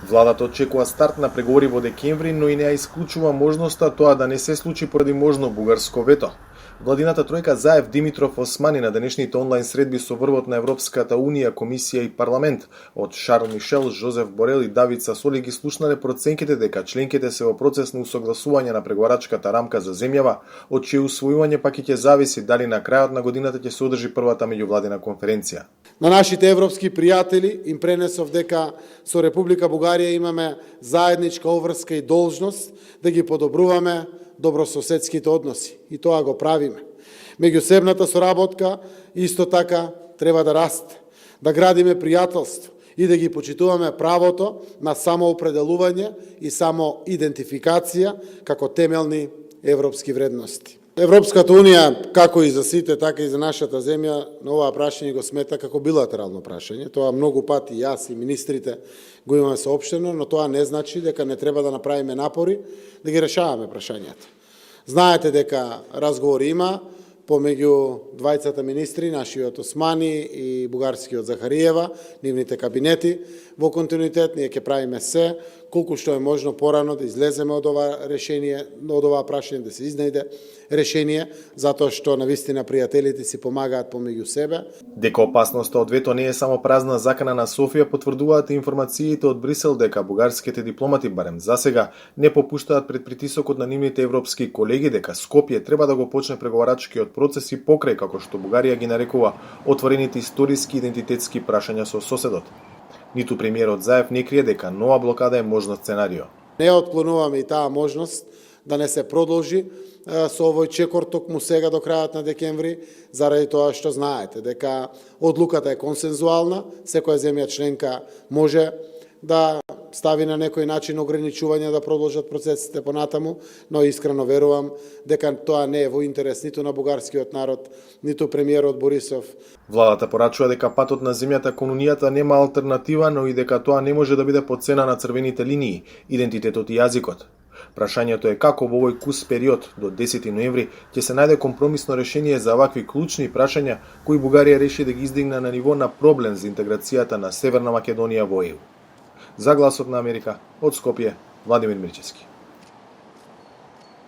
Владата очекува старт на преговори во декември, но и не ја исклучува можноста тоа да не се случи поради можно бугарско вето. Владината тројка Заев, Димитров, Османи на денешните онлайн средби со врвот на Европската Унија, Комисија и Парламент од Шарл Мишел, Жозеф Борел и Давид Сасоли ги слушнале проценките дека членките се во процес на усогласување на преговарачката рамка за земјава, од чие усвојување пак ќе зависи дали на крајот на годината ќе се одржи првата меѓувладина конференција. На нашите европски пријатели им пренесов дека со Република Бугарија имаме заедничка обврска и должност да ги подобруваме добрососедските односи. И тоа го правиме. Меѓусебната соработка исто така треба да расте, да градиме пријателство и да ги почитуваме правото на самоопределување и самоидентификација како темелни европски вредности. Европската Унија, како и за сите, така и за нашата земја, на оваа прашање го смета како билатерално прашање. Тоа многу пати јас и министрите го имаме соопштено, но тоа не значи дека не треба да направиме напори да ги решаваме прашањата. Знаете дека разговори има помеѓу двајцата министри, нашиот Османи и бугарскиот Захариева, нивните кабинети. Во континуитет ние ќе правиме се колку што е можно порано да излеземе од ова решение, од оваа прашање, да се изнајде решение, затоа што навистина пријателите си помагаат помеѓу себе. Дека опасноста од вето не е само празна закана на Софија, потврдуваат и информациите од Брисел дека бугарските дипломати барем засега не попуштаат пред притисокот на нивните европски колеги дека Скопје треба да го почне преговарачкиот процес и покрај, како што Бугарија ги нарекува, отворените историски идентитетски прашања со соседот. Ниту премиерот Заев не крие дека нова блокада е можно сценарио. Не отклонуваме и таа можност да не се продолжи со овој чекор токму сега до крајот на декември, заради тоа што знаете дека одлуката е консензуална, секоја земја членка може да стави на некој начин ограничување да продолжат процесите понатаму, но искрено верувам дека тоа не е во интерес ниту на бугарскиот народ, ниту премиерот Борисов. Владата порачува дека патот на земјата кон Унијата нема алтернатива, но и дека тоа не може да биде по цена на црвените линии, идентитетот и јазикот. Прашањето е како во овој кус период до 10 ноември ќе се најде компромисно решение за вакви клучни прашања кои Бугарија реши да ги издигне на ниво на проблем за интеграцијата на Северна Македонија во ЕУ. За Гласот на Америка, од Скопје, Владимир Мирчевски.